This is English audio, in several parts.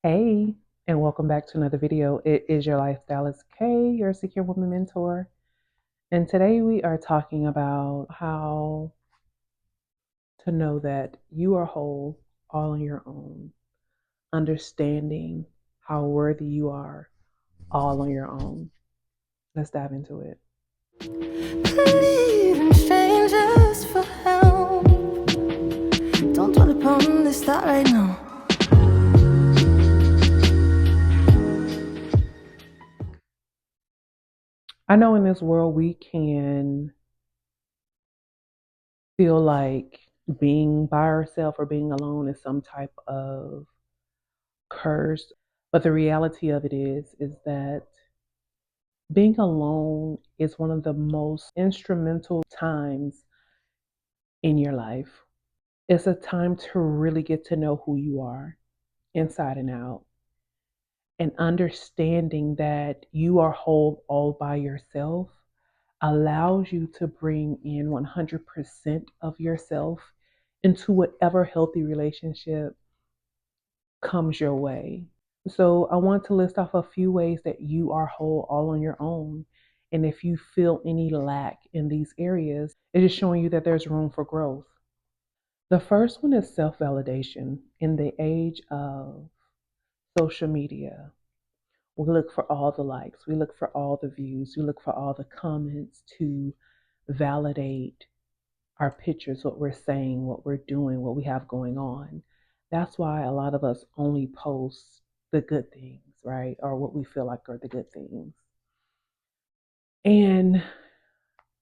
Hey, and welcome back to another video. It is your lifestylist Kay, your secure woman mentor. And today we are talking about how to know that you are whole all on your own, understanding how worthy you are all on your own. Let's dive into it. Believe in strangers for help. Don't dwell upon this thought right now. I know in this world we can feel like being by ourselves or being alone is some type of curse. But the reality of it is that being alone is one of the most instrumental times in your life. It's a time to really get to know who you are inside and out, and understanding that you are whole all by yourself allows you to bring in 100% of yourself into whatever healthy relationship comes your way. So I want to list off a few ways that you are whole all on your own. And if you feel any lack in these areas, it is showing you that there's room for growth. The first one is self validation. In the age of social media, we look for all the likes, we look for all the views, we look for all the comments to validate our pictures, what we're saying, what we're doing, what we have going on. That's why a lot of us only post the good things, right? Or what we feel like are the good things. And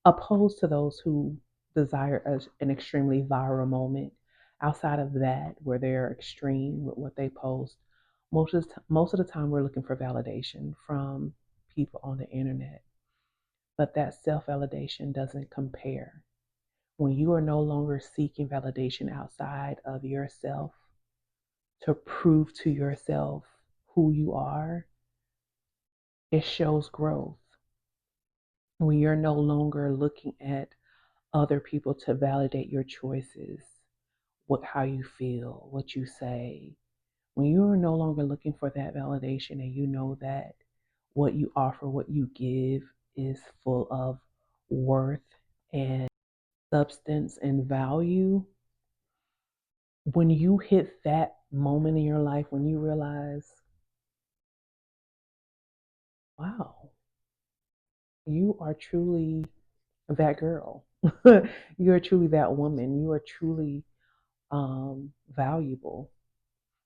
opposed to those who desire an extremely viral moment, outside of that, where they're extreme with what they post, most of the time we're looking for validation from people on the internet. But that self validation doesn't compare. When you are no longer seeking validation outside of yourself to prove to yourself who you are, it shows growth. When you're no longer looking at other people to validate your choices, how you feel, what you say, when you are no longer looking for that validation and you know that what you offer, what you give is full of worth and substance and value, when you hit that moment in your life when you realize, wow, you are truly that girl. You are truly that woman. You are truly valuable.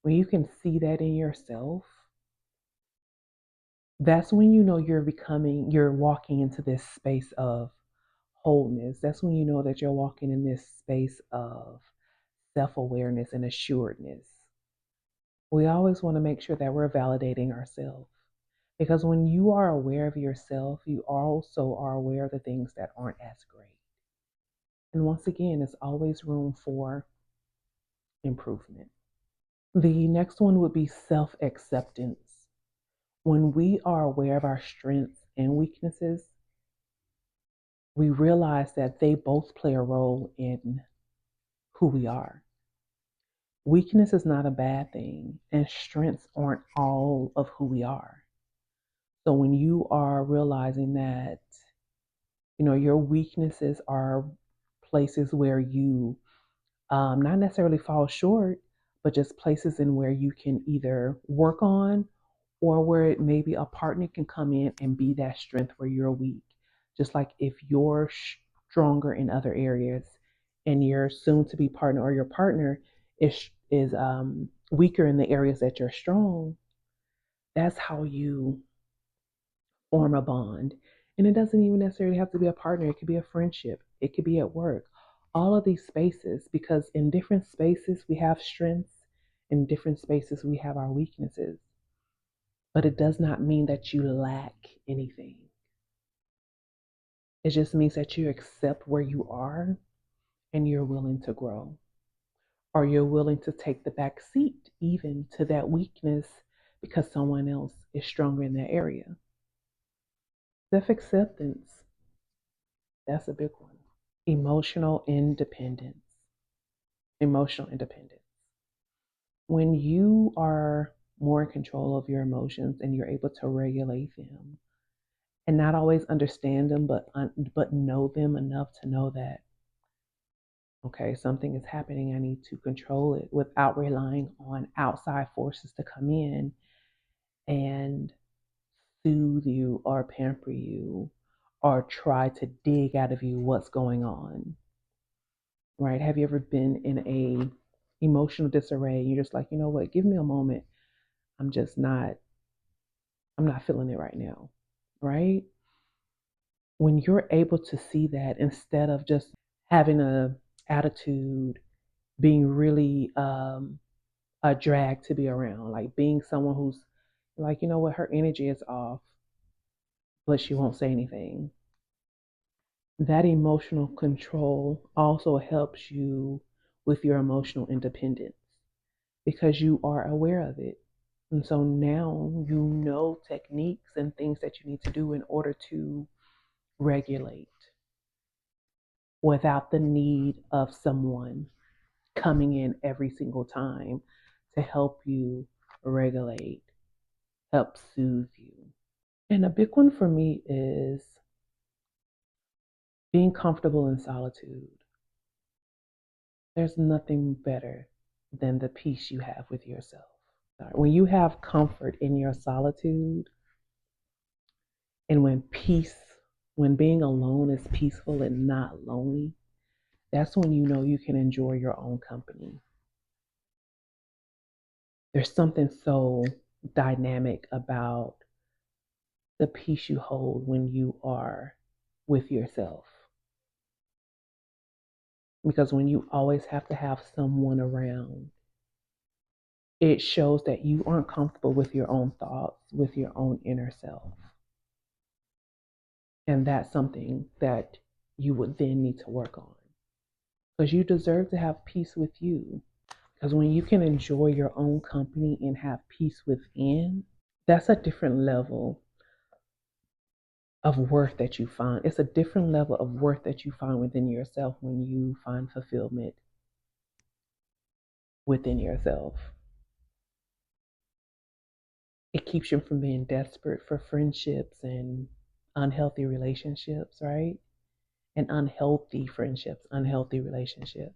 When you can see that in yourself, that's when you know you're walking into this space of wholeness. That's when you know that you're walking in this space of self awareness and assuredness. We always want to make sure that we're validating ourselves. Because when you are aware of yourself, you also are aware of the things that aren't as great. And once again, there's always room for improvement. The next one would be self acceptance. When we are aware of our strengths and weaknesses, we realize that they both play a role in who we are. Weakness is not a bad thing, and strengths aren't all of who we are. So when you are realizing that, your weaknesses are places where you not necessarily fall short, but just places in where you can either work on, or where maybe a partner can come in and be that strength where you're weak. Just like if you're stronger in other areas and your soon to be partner or your partner is weaker in the areas that you're strong, that's how you form a bond. And it doesn't even necessarily have to be a partner, it could be a friendship, it could be at work. All of these spaces, because in different spaces we have strengths, in different spaces we have our weaknesses. But it does not mean that you lack anything. It just means that you accept where you are and you're willing to grow. Or you're willing to take the back seat even to that weakness because someone else is stronger in that area. Self acceptance, that's a big one. Emotional independence. Emotional independence. When you are more in control of your emotions and you're able to regulate them and not always understand them, but know them enough to know that, okay, something is happening. I need to control it without relying on outside forces to come in and soothe you or pamper you or try to dig out of you what's going on. Right? Have you ever been in a emotional disarray? You're just like, you know what? Give me a moment. I'm just not. I'm not feeling it right now. Right? When you're able to see that instead of just having a attitude, being really a drag to be around, like being someone who's like, you know what, her energy is off, but she won't say anything. That emotional control also helps you with your emotional independence because you are aware of it. And so now you know techniques and things that you need to do in order to regulate without the need of someone coming in every single time to help you regulate, help soothe you. And a big one for me is being comfortable in solitude. There's nothing better than the peace you have with yourself. When you have comfort in your solitude, and when being alone is peaceful and not lonely, that's when you know you can enjoy your own company. There's something so dynamic about the peace you hold when you are with yourself. Because when you always have to have someone around, it shows that you aren't comfortable with your own thoughts, with your own inner self. And that's something that you would then need to work on. Because you deserve to have peace with you. Because when you can enjoy your own company and have peace within, that's a different level of worth that you find. It's a different level of worth that you find within yourself when you find fulfillment within yourself. It keeps you from being desperate for friendships and unhealthy relationships, right? And unhealthy friendships, unhealthy relationships.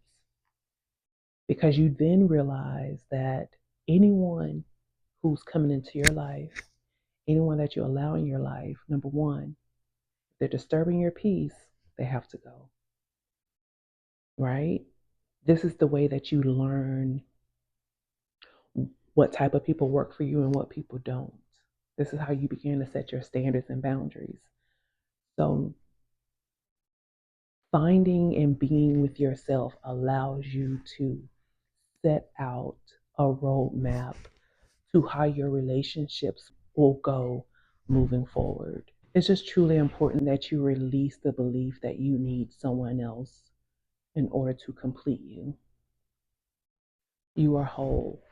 Because you then realize that anyone who's coming into your life, anyone that you allow in your life, number one, if they're disturbing your peace, they have to go, right? This is the way that you learn what type of people work for you and what people don't. This is how you begin to set your standards and boundaries. So, finding and being with yourself allows you to set out a roadmap to how your relationships will go moving forward. It's just truly important that you release the belief that you need someone else in order to complete you. You are whole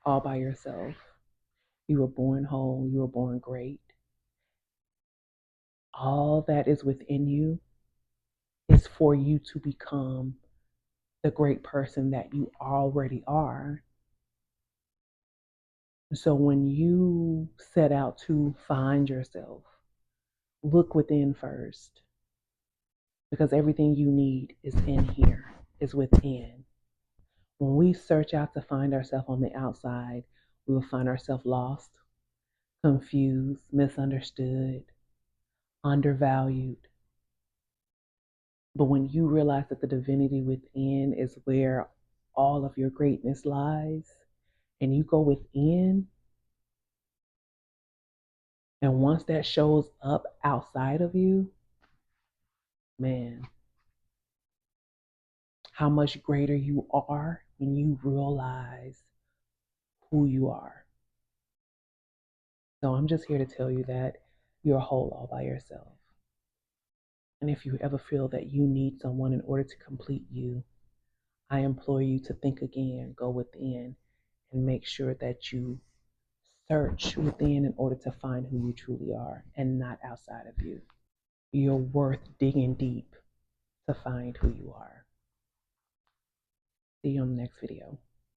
all by yourself. You were born whole, you were born great. All that is within you is for you to become the great person that you already are. So when you set out to find yourself, look within first because everything you need is in here, is within. When we search out to find ourselves on the outside, we will find ourselves lost, confused, misunderstood, undervalued. But when you realize that the divinity within is where all of your greatness lies, and you go within, and once that shows up outside of you, man, how much greater you are when you realize who you are. So I'm just here to tell you that you're whole all by yourself. And if you ever feel that you need someone in order to complete you, I implore you to think again, go within, and make sure that you search within in order to find who you truly are and not outside of you. You're worth digging deep to find who you are. See you on the next video.